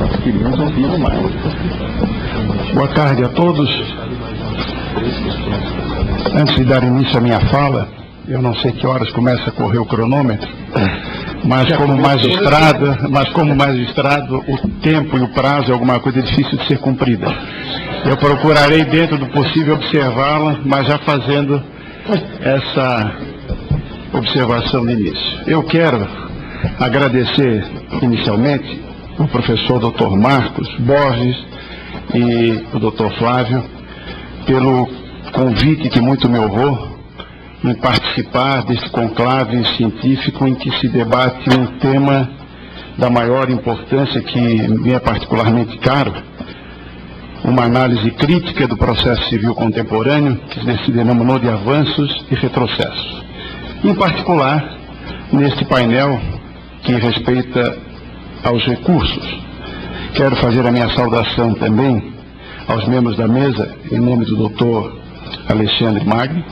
Nós queríamos ouvir mais. Boa tarde a todos. Antes de dar início à minha fala, eu não sei que horas começa a correr o cronômetro, mas como magistrado, o tempo e o prazo é alguma coisa difícil de ser cumprida. Eu procurarei, dentro do possível, observá-la, mas já fazendo essa observação de início. Eu quero agradecer, inicialmente, o professor Dr. Marcos Borges e o Dr. Flávio pelo convite que muito me honrou em participar desse conclave científico em que se debate um tema da maior importância que me é particularmente caro, uma análise crítica do processo civil contemporâneo que se denominou de avanços e retrocessos. Em particular, neste painel que respeita aos recursos. Quero fazer a minha saudação também aos membros da mesa, em nome do Dr. Alexandre Magri,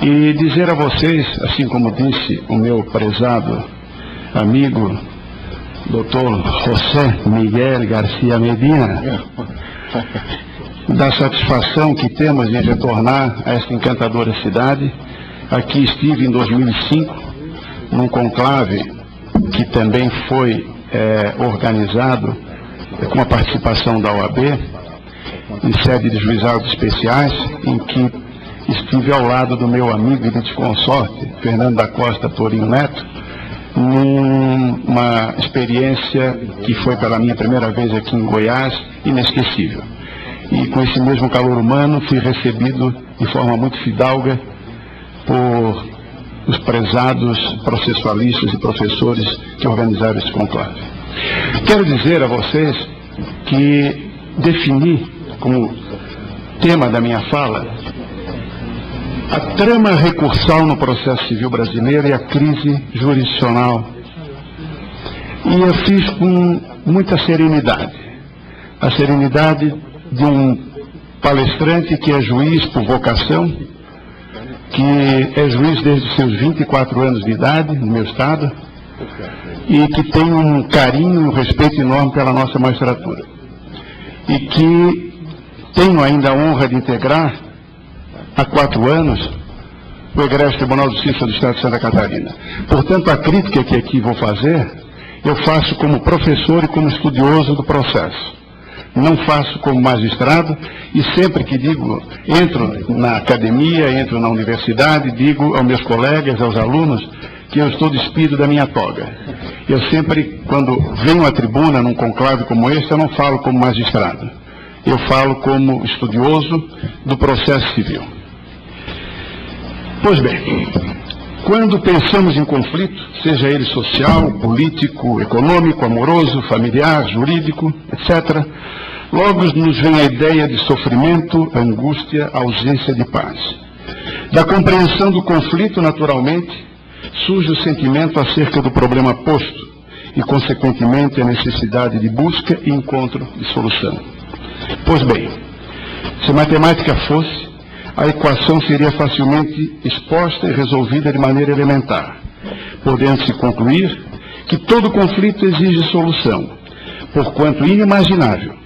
e dizer a vocês, assim como disse o meu prezado amigo, Dr. José Miguel Garcia Medina, da satisfação que temos em retornar a esta encantadora cidade. Aqui estive em 2005, num conclave que também foi organizado com a participação da OAB, em sede de juizados especiais, em que estive ao lado do meu amigo e de consorte, Fernando da Costa Torinho Neto, numa experiência que foi pela minha primeira vez aqui em Goiás, inesquecível. E com esse mesmo calor humano fui recebido de forma muito fidalga por os prezados processualistas e professores que organizaram esse conclave. Quero dizer a vocês que defini como tema da minha fala a trama recursal no processo civil brasileiro e a crise jurisdicional. E eu fiz com muita serenidade, a serenidade de um palestrante que é juiz por vocação, que é juiz desde os seus 24 anos de idade, no meu estado, e que tem um carinho e um respeito enorme pela nossa magistratura. E que tenho ainda a honra de integrar, há 4 anos, o Egrégio Tribunal de Justiça do Estado de Santa Catarina. Portanto, a crítica que aqui vou fazer, eu faço como professor e como estudioso do processo. Não faço como magistrado, e sempre que digo, entro na academia, entro na universidade, digo aos meus colegas, aos alunos, que eu estou despido da minha toga. Eu sempre, quando venho à tribuna, num conclave como este, eu não falo como magistrado. Eu falo como estudioso do processo civil. Pois bem, quando pensamos em conflito, seja ele social, político, econômico, amoroso, familiar, jurídico, etc., logo nos vem a ideia de sofrimento, angústia, ausência de paz. Da compreensão do conflito, naturalmente, surge o sentimento acerca do problema posto e, consequentemente, a necessidade de busca e encontro de solução. Pois bem, se matemática fosse, a equação seria facilmente exposta e resolvida de maneira elementar, podendo-se concluir que todo conflito exige solução, porquanto inimaginável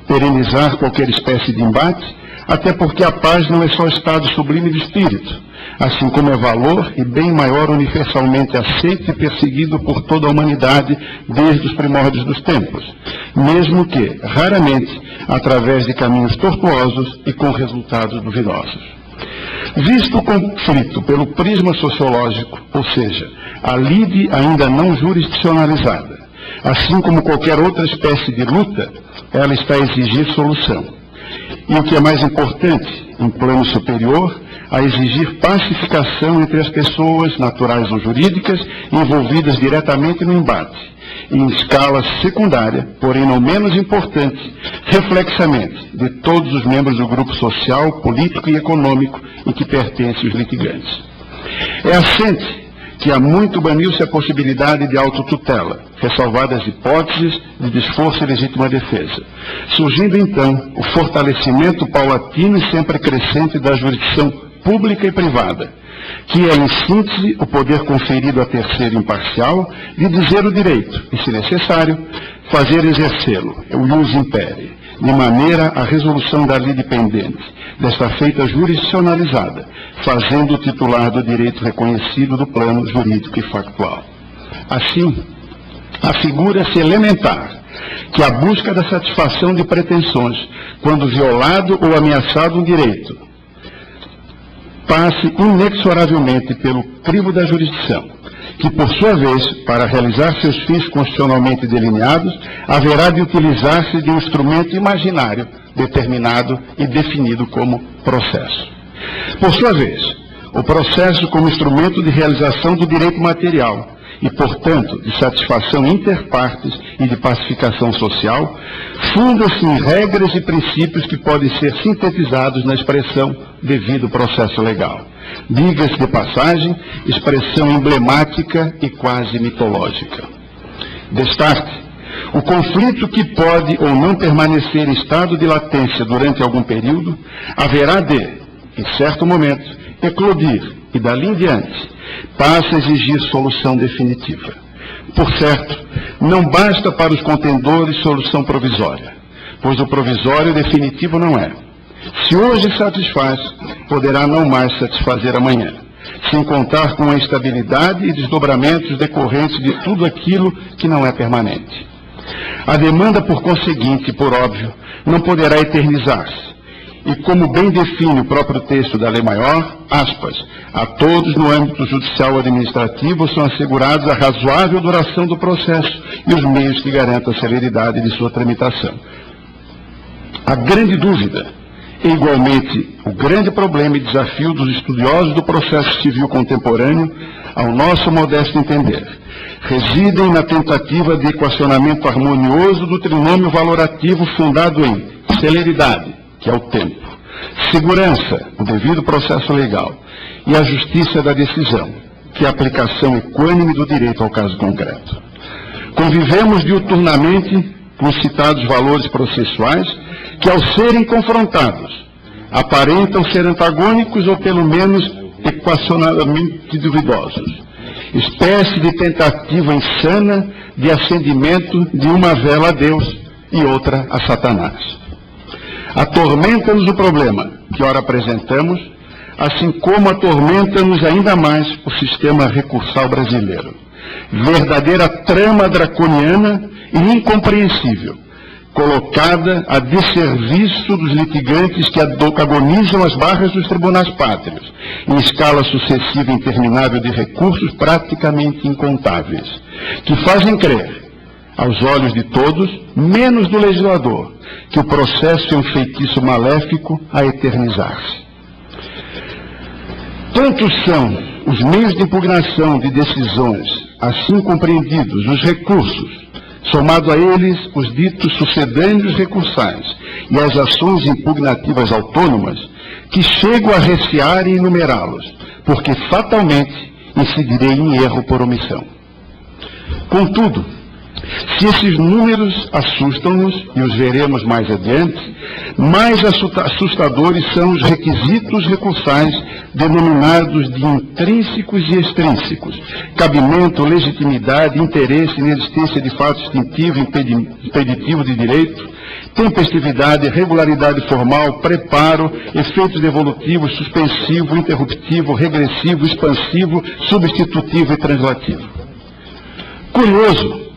perenizar qualquer espécie de embate, até porque a paz não é só estado sublime de espírito, assim como é valor e bem maior universalmente aceito e perseguido por toda a humanidade desde os primórdios dos tempos, mesmo que, raramente, através de caminhos tortuosos e com resultados duvidosos. Visto o conflito pelo prisma sociológico, ou seja, a lide ainda não jurisdicionalizada, assim como qualquer outra espécie de luta, ela está a exigir solução. E o que é mais importante, em plano superior, a exigir pacificação entre as pessoas, naturais ou jurídicas, envolvidas diretamente no embate, e em escala secundária, porém não menos importante, reflexamente, de todos os membros do grupo social, político e econômico em que pertencem os litigantes. É assente que há muito baniu-se a possibilidade de autotutela, ressalvadas hipóteses de desforço e legítima defesa, surgindo então o fortalecimento paulatino e sempre crescente da jurisdição pública e privada, que é, em síntese, o poder conferido a terceiro imparcial de dizer o direito e, se necessário, fazer exercê-lo, o ius imperi, de maneira a resolução da lide pendente, desta feita jurisdicionalizada, fazendo o titular do direito reconhecido do plano jurídico e factual. Assim, afigura-se elementar que a busca da satisfação de pretensões, quando violado ou ameaçado um direito, passe inexoravelmente pelo crivo da jurisdição, que, por sua vez, para realizar seus fins constitucionalmente delineados, haverá de utilizar-se de um instrumento imaginário, determinado e definido como processo. Por sua vez, o processo como instrumento de realização do direito material e, portanto, de satisfação interpartes e de pacificação social, funda-se em regras e princípios que podem ser sintetizados na expressão devido processo legal. Diga-se de passagem, expressão emblemática e quase mitológica. Destaque: o conflito que pode ou não permanecer em estado de latência durante algum período, haverá de, em certo momento, eclodir e, dali em diante, passa a exigir solução definitiva. Por certo, não basta para os contendores solução provisória, pois o provisório definitivo não é. Se hoje satisfaz, poderá não mais satisfazer amanhã, sem contar com a instabilidade e desdobramentos decorrentes de tudo aquilo que não é permanente. A demanda, por conseguinte, por óbvio, não poderá eternizar-se. E como bem define o próprio texto da Lei Maior, aspas, a todos no âmbito judicial ou administrativo são assegurados a razoável duração do processo e os meios que garantam a celeridade de sua tramitação. A grande dúvida, e igualmente o grande problema e desafio dos estudiosos do processo civil contemporâneo, ao nosso modesto entender, residem na tentativa de equacionamento harmonioso do trinômio valorativo fundado em celeridade, que é o tempo, segurança, o devido processo legal, e a justiça da decisão, que é a aplicação equânime do direito ao caso concreto. Convivemos diuturnamente com os citados valores processuais, que ao serem confrontados, aparentam ser antagônicos ou pelo menos equacionadamente duvidosos, espécie de tentativa insana de acendimento de uma vela a Deus e outra a Satanás. Atormenta-nos o problema que ora apresentamos, assim como atormenta-nos ainda mais o sistema recursal brasileiro. Verdadeira trama draconiana e incompreensível, colocada a desserviço dos litigantes que agonizam as barras dos tribunais pátrios, em escala sucessiva e interminável de recursos praticamente incontáveis, que fazem crer, aos olhos de todos, menos do legislador, que o processo é um feitiço maléfico a eternizar-se. Tantos são os meios de impugnação de decisões, assim compreendidos, os recursos, somado a eles os ditos sucedâneos recursais e as ações impugnativas autônomas, que chego a recear e enumerá-los, porque fatalmente incidirei em erro por omissão. Contudo, se esses números assustam-nos, e os veremos mais adiante, mais assustadores são os requisitos recursais denominados de intrínsecos e extrínsecos: cabimento, legitimidade, interesse, inexistência de fato extintivo, impeditivo de direito, tempestividade, regularidade formal, preparo, efeitos devolutivos, suspensivo, interruptivo, regressivo, expansivo, substitutivo e translativo. Curioso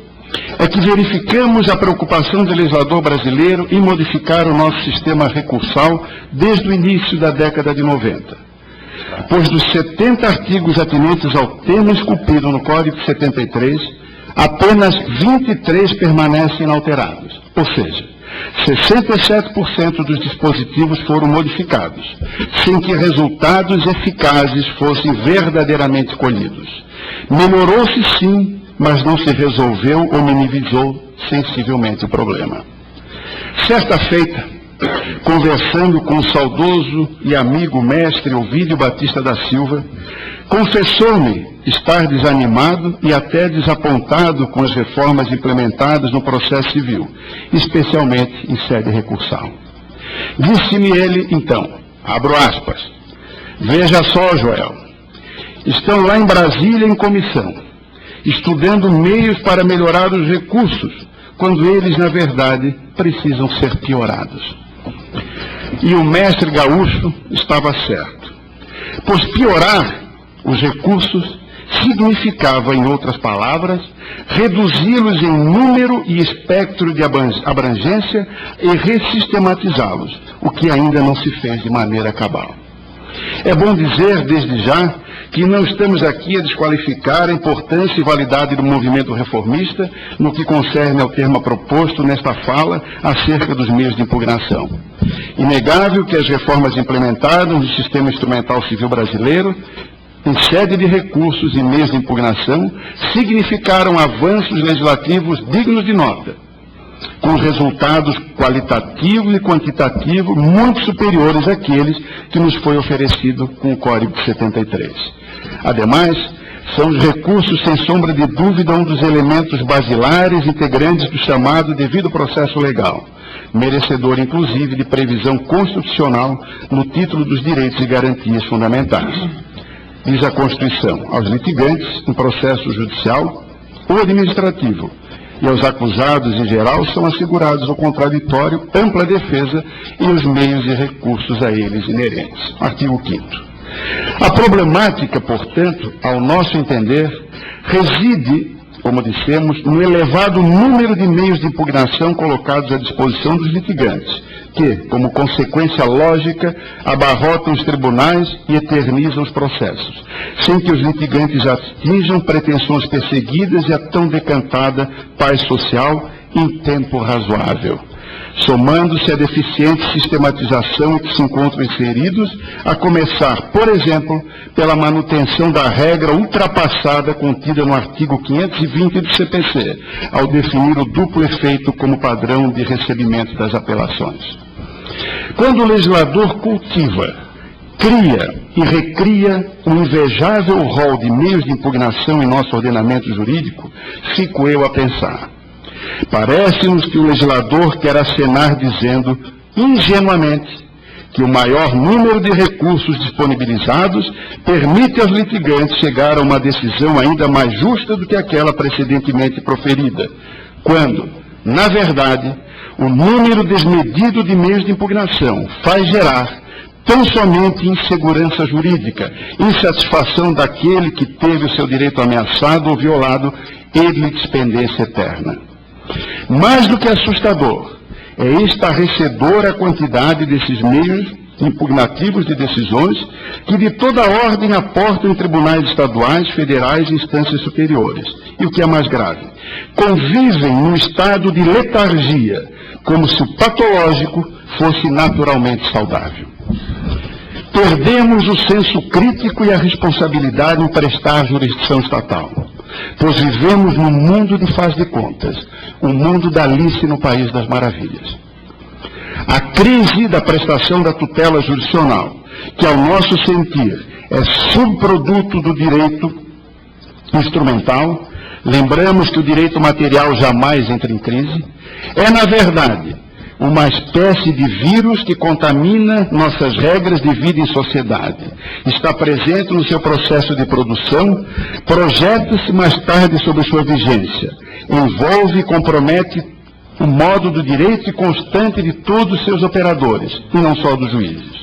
é que verificamos a preocupação do legislador brasileiro em modificar o nosso sistema recursal desde o início da década de 90. Pois dos 70 artigos atinentes ao tema esculpido no Código de 73, apenas 23 permanecem inalterados, ou seja, 67% dos dispositivos foram modificados, sem que resultados eficazes fossem verdadeiramente colhidos. Melhorou-se sim, mas não se resolveu ou minimizou sensivelmente o problema. Certa feita, conversando com o saudoso e amigo mestre Ovídio Batista da Silva, confessou-me estar desanimado e até desapontado com as reformas implementadas no processo civil, especialmente em sede recursal. Disse-me ele, então, abro aspas, veja só, Joel, estão lá em Brasília em comissão, estudando meios para melhorar os recursos, quando eles, na verdade, precisam ser piorados. E o mestre Gaúcho estava certo, pois piorar os recursos significava, em outras palavras, reduzi-los em número e espectro de abrangência e ressistematizá-los, o que ainda não se fez de maneira cabal. É bom dizer, desde já, que não estamos aqui a desqualificar a importância e validade do movimento reformista no que concerne ao tema proposto nesta fala acerca dos meios de impugnação. Inegável que as reformas implementadas no sistema instrumental civil brasileiro, em sede de recursos e meios de impugnação, significaram avanços legislativos dignos de nota, com resultados qualitativos e quantitativos muito superiores àqueles que nos foi oferecido com o Código de 73. Ademais, são os recursos, sem sombra de dúvida, um dos elementos basilares integrantes do chamado devido processo legal, merecedor, inclusive, de previsão constitucional no título dos direitos e garantias fundamentais. Diz a Constituição aos litigantes em processo judicial ou administrativo, e aos acusados, em geral, são assegurados ao contraditório, ampla defesa e os meios e recursos a eles inerentes. Artigo 5º. A problemática, portanto, ao nosso entender, reside, como dissemos, no elevado número de meios de impugnação colocados à disposição dos litigantes, que, como consequência lógica, abarrotam os tribunais e eternizam os processos, sem que os litigantes atinjam pretensões perseguidas e a tão decantada paz social em tempo razoável, somando-se a deficiente sistematização em que se encontram inseridos, a começar, por exemplo, pela manutenção da regra ultrapassada contida no artigo 520 do CPC, ao definir o duplo efeito como padrão de recebimento das apelações. Quando o legislador cultiva, cria e recria um invejável rol de meios de impugnação em nosso ordenamento jurídico, fico eu a pensar. Parece-nos que o legislador quer acenar dizendo, ingenuamente, que o maior número de recursos disponibilizados permite aos litigantes chegar a uma decisão ainda mais justa do que aquela precedentemente proferida, quando, na verdade, o número desmedido de meios de impugnação faz gerar tão somente insegurança jurídica, insatisfação daquele que teve o seu direito ameaçado ou violado e litispendência eterna. Mais do que assustador, é estarrecedora a quantidade desses meios impugnativos de decisões que de toda ordem aportam em tribunais estaduais, federais e instâncias superiores. E o que é mais grave, convivem num estado de letargia, como se o patológico fosse naturalmente saudável. Perdemos o senso crítico e a responsabilidade em prestar jurisdição estatal, pois vivemos num mundo de faz de contas, um mundo da Alice no País das Maravilhas. A crise da prestação da tutela jurisdicional, que ao nosso sentir é subproduto do direito instrumental, lembramos que o direito material jamais entra em crise, é, na verdade, uma espécie de vírus que contamina nossas regras de vida em sociedade. Está presente no seu processo de produção, projeta-se mais tarde sobre sua vigência, envolve e compromete o modo do direito e constante de todos os seus operadores, e não só dos juízes.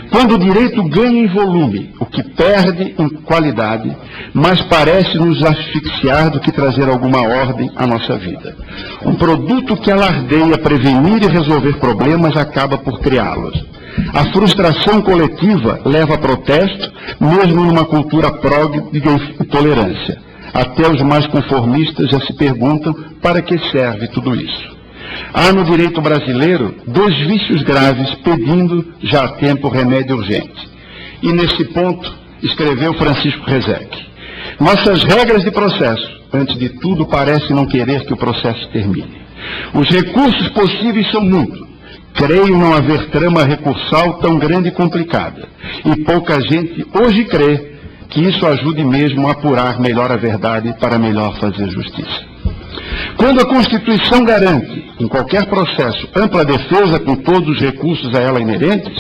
Quando o direito ganha em volume, o que perde em qualidade, mais parece nos asfixiar do que trazer alguma ordem à nossa vida. Um produto que alardeia prevenir e resolver problemas acaba por criá-los. A frustração coletiva leva a protesto, mesmo numa cultura pródiga e tolerância. Até os mais conformistas já se perguntam para que serve tudo isso. Há no direito brasileiro dois vícios graves pedindo já há tempo remédio urgente. E nesse ponto escreveu Francisco Rezeque: nossas regras de processo, antes de tudo, parecem não querer que o processo termine. Os recursos possíveis são muitos. Creio não haver trama recursal tão grande e complicada. E pouca gente hoje crê que isso ajude mesmo a apurar melhor a verdade para melhor fazer justiça. Quando a Constituição garante, em qualquer processo, ampla defesa com todos os recursos a ela inerentes,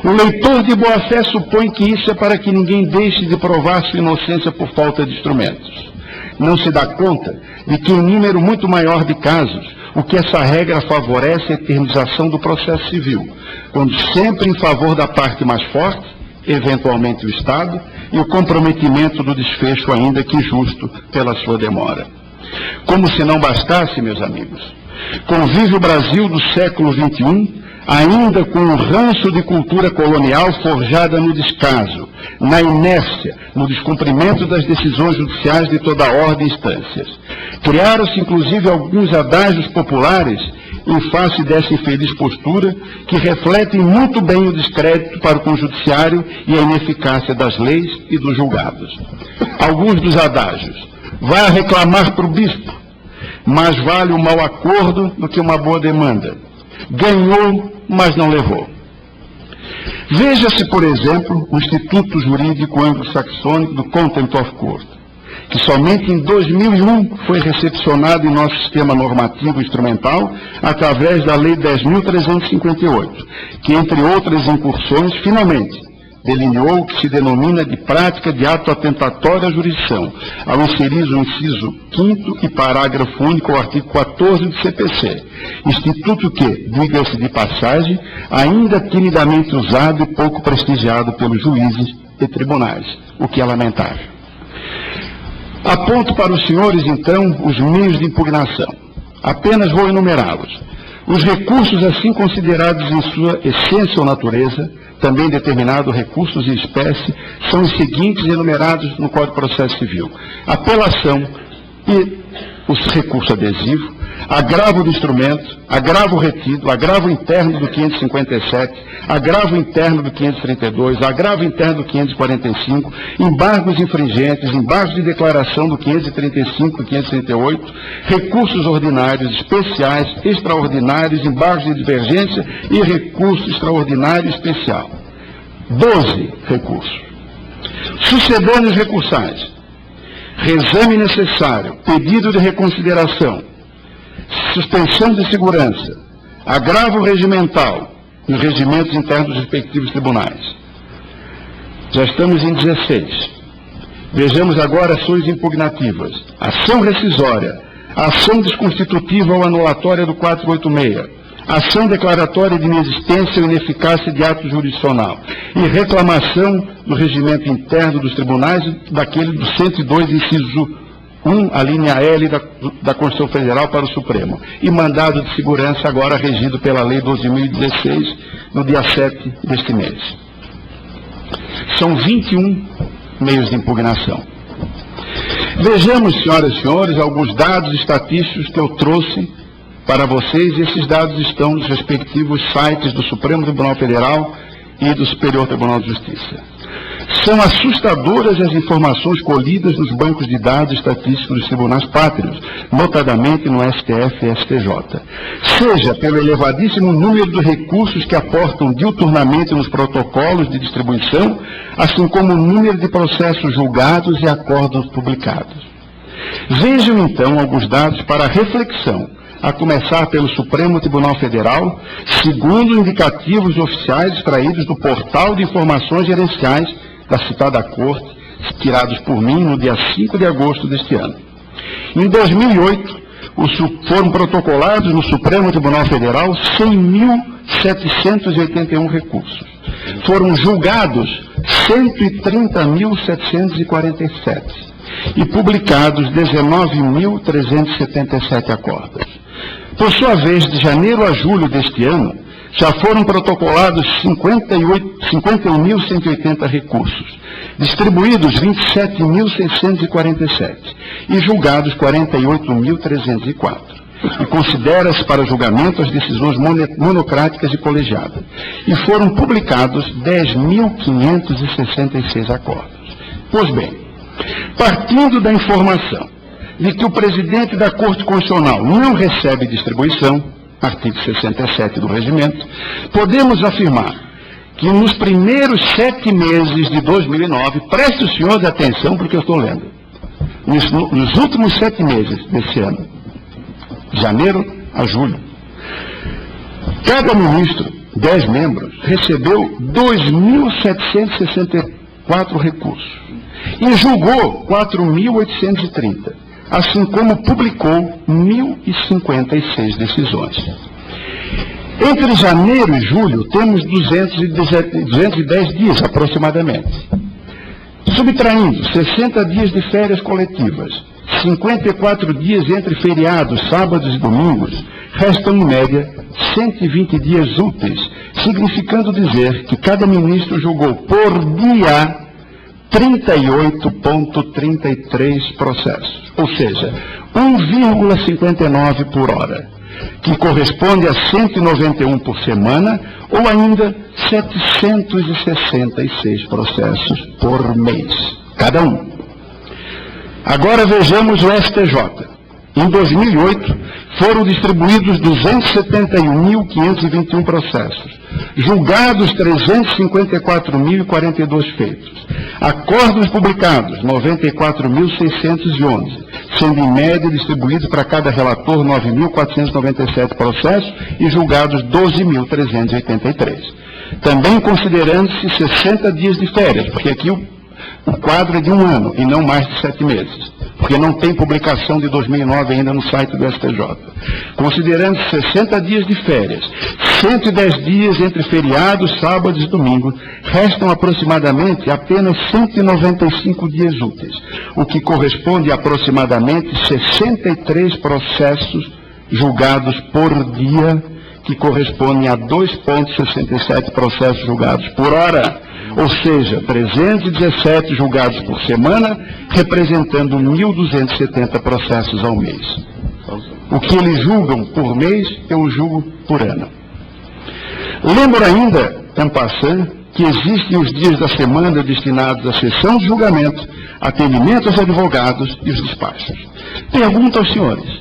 O leitor de boa-fé supõe que isso é para que ninguém deixe de provar sua inocência por falta de instrumentos. Não se dá conta de que, em número muito maior de casos, o que essa regra favorece é a eternização do processo civil, quando sempre em favor da parte mais forte, eventualmente o Estado, e o comprometimento do desfecho, ainda que injusto, pela sua demora. Como se não bastasse, meus amigos, convive o Brasil do século XXI, ainda com um ranço de cultura colonial forjada no descaso, na inércia, no descumprimento das decisões judiciais de toda a ordem e instâncias. Criaram-se, inclusive, alguns adágios populares em face dessa infeliz postura, que refletem muito bem o descrédito para com o judiciário e a ineficácia das leis e dos julgados. Alguns dos adágios: vai reclamar para o bispo, mais vale um mau acordo do que uma boa demanda. Ganhou, mas não levou. Veja-se, por exemplo, o Instituto Jurídico Anglo-Saxônico do Contempt of Court, que somente em 2001 foi recepcionado em nosso sistema normativo instrumental através da Lei 10.358, que, entre outras incursões, finalmente delineou o que se denomina de prática de ato atentatório à jurisdição, ao inserir o inciso 5º e parágrafo único ao artigo 14 do CPC, instituto que, diga-se de passagem, ainda timidamente usado e pouco prestigiado pelos juízes e tribunais, o que é lamentável. Aponto para os senhores, então, os meios de impugnação. Apenas vou enumerá-los. Os recursos assim considerados em sua essência ou natureza, também determinado recursos em espécie, são os seguintes enumerados no Código de Processo Civil: apelação e o recurso adesivo, agravo do instrumento, agravo retido, agravo interno do 557, agravo interno do 532, agravo interno do 545, embargos infringentes, embargos de declaração do 535 e 538, recursos ordinários, especiais, extraordinários, embargos de divergência e recurso extraordinário especial. 12 recursos. Sucedâneos recursais: reexame necessário, pedido de reconsideração, suspensão de segurança, agravo regimental nos regimentos internos dos respectivos tribunais. Já estamos em 16. Vejamos agora ações impugnativas: ação rescisória, ação desconstitutiva ou anulatória do 486, ação declaratória de inexistência ou ineficácia de ato jurisdicional e reclamação do regimento interno dos tribunais, daquele do 102, inciso 1, a linha L da Constituição Federal para o Supremo, e mandado de segurança agora regido pela Lei 12.016, no dia 7 deste mês. São 21 meios de impugnação. Vejamos, senhoras e senhores, alguns dados estatísticos que eu trouxe para vocês, e esses dados estão nos respectivos sites do Supremo Tribunal Federal e do Superior Tribunal de Justiça. São assustadoras as informações colhidas nos bancos de dados estatísticos dos tribunais pátrios, notadamente no STF e STJ. Seja pelo elevadíssimo número de recursos que aportam diuturnamente nos protocolos de distribuição, assim como o número de processos julgados e acórdãos publicados. Vejam, então, alguns dados para reflexão, a começar pelo Supremo Tribunal Federal, segundo indicativos oficiais extraídos do Portal de Informações Gerenciais da citada Corte, tirados por mim no dia 5 de agosto deste ano. Em 2008, foram protocolados no Supremo Tribunal Federal 100.781 recursos. Foram julgados 130.747 e publicados 19.377 acordos. Por sua vez, de janeiro a julho deste ano, já foram protocolados 51.180 recursos, distribuídos 27.647 e julgados 48.304. E considera-se para julgamento as decisões monocráticas e colegiadas. E foram publicados 10.566 acordos. Pois bem, partindo da informação de que o presidente da Corte Constitucional não recebe distribuição, artigo 67 do regimento, podemos afirmar que nos primeiros 7 meses de 2009, preste os senhores atenção porque eu estou lendo, nos últimos 7 meses desse ano, de janeiro a julho, cada ministro 10 membros, recebeu 2.764 recursos e julgou 4.830, assim como publicou 1.056 decisões. Entre janeiro e julho, temos 210 dias aproximadamente. Subtraindo 60 dias de férias coletivas, 54 dias entre feriados, sábados e domingos, restam em média 120 dias úteis, significando dizer que cada ministro julgou por dia 38,33 processos, ou seja, 1,59 por hora, que corresponde a 191 por semana, ou ainda 766 processos por mês, cada um. Agora vejamos o STJ. Em 2008, foram distribuídos 271.521 processos, julgados 354.042 feitos, acordos publicados 94.611, sendo em média distribuídos para cada relator 9.497 processos e julgados 12.383. Também considerando-se 60 dias de férias, porque aqui o quadro é de 1 ano e não mais de 7 meses, porque não tem publicação de 2009 ainda no site do STJ. Considerando 60 dias de férias, 110 dias entre feriados, sábados e domingos, restam aproximadamente apenas 195 dias úteis, o que corresponde a aproximadamente 63 processos julgados por dia, que correspondem a 2,67 processos julgados por hora, ou seja, 317 julgados por semana, representando 1.270 processos ao mês. O que eles julgam por mês, eu julgo por ano. Lembro ainda, en passant, que existem os dias da semana destinados à sessão de julgamento, atendimento aos advogados e os despachos. Pergunto aos senhores,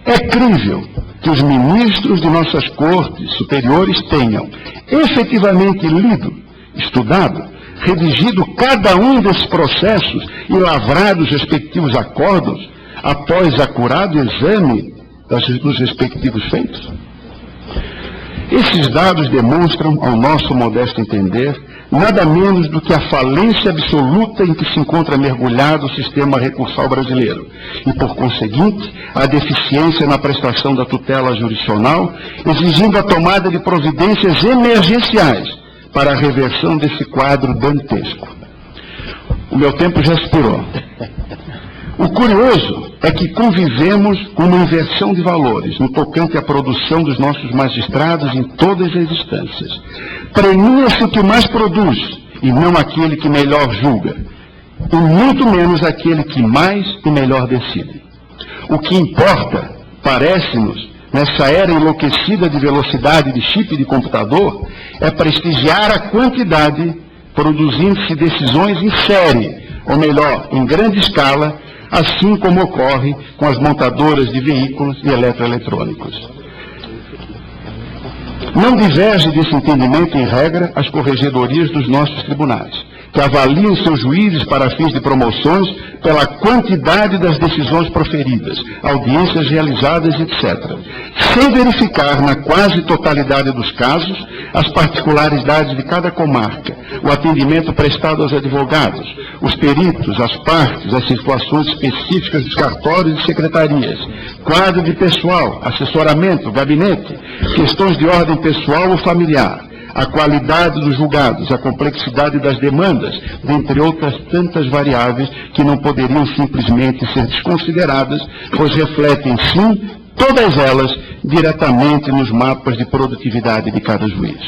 é crível que os ministros de nossas cortes superiores tenham efetivamente lido, estudado, redigido cada um desses processos e lavrado os respectivos acordos após acurado exame dos respectivos feitos? Esses dados demonstram, ao nosso modesto entender, nada menos do que a falência absoluta em que se encontra mergulhado o sistema recursal brasileiro e, por conseguinte, a deficiência na prestação da tutela jurisdicional, exigindo a tomada de providências emergenciais para a reversão desse quadro dantesco. O meu tempo já expirou. O curioso é que convivemos com uma inversão de valores no tocante à produção dos nossos magistrados em todas as instâncias. Premia-se o que mais produz, e não aquele que melhor julga, e muito menos aquele que mais e melhor decide. O que importa, parece-nos, nessa era enlouquecida de velocidade de chip de computador, é prestigiar a quantidade, produzindo-se decisões em série, ou melhor, em grande escala, assim como ocorre com as montadoras de veículos e eletroeletrônicos. Não diverge desse entendimento, em regra, as corregedorias dos nossos tribunais, que avaliam seus juízes para fins de promoções pela quantidade das decisões proferidas, audiências realizadas, etc., sem verificar na quase totalidade dos casos as particularidades de cada comarca, o atendimento prestado aos advogados, os peritos, as partes, as situações específicas dos cartórios e secretarias, quadro de pessoal, assessoramento, gabinete, questões de ordem pessoal ou familiar, a qualidade dos julgados, a complexidade das demandas, dentre outras tantas variáveis que não poderiam simplesmente ser desconsideradas, pois refletem, sim, todas elas, diretamente nos mapas de produtividade de cada juiz.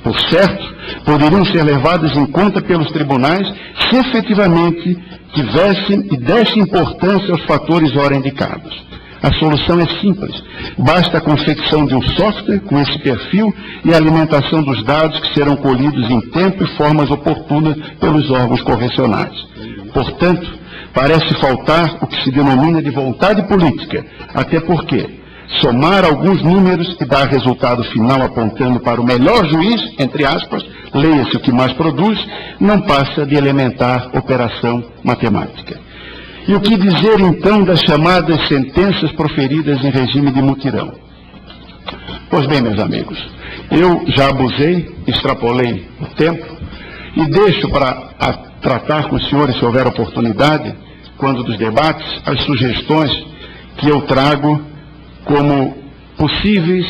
Por certo, poderiam ser levadas em conta pelos tribunais se efetivamente tivessem e dessem importância aos fatores ora indicados. A solução é simples. Basta a confecção de um software com esse perfil e a alimentação dos dados que serão colhidos em tempo e formas oportunas pelos órgãos correcionais. Portanto, parece faltar o que se denomina de vontade política, até porque somar alguns números e dar resultado final apontando para o melhor juiz, entre aspas, leia-se o que mais produz, não passa de elementar operação matemática. E o que dizer, então, das chamadas sentenças proferidas em regime de mutirão? Pois bem, meus amigos, Eu já abusei, extrapolei o tempo e deixo para tratar com os senhores, se houver oportunidade, quando dos debates, as sugestões que eu trago como possíveis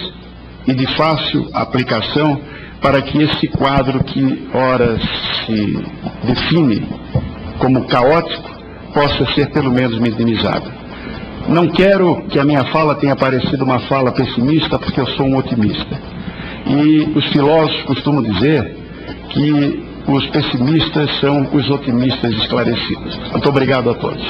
e de fácil aplicação para que esse quadro que ora se define como caótico possa ser pelo menos minimizado. Não quero que a minha fala tenha parecido uma fala pessimista, porque eu sou um otimista. E os filósofos costumam dizer que os pessimistas são os otimistas esclarecidos. Muito obrigado a todos.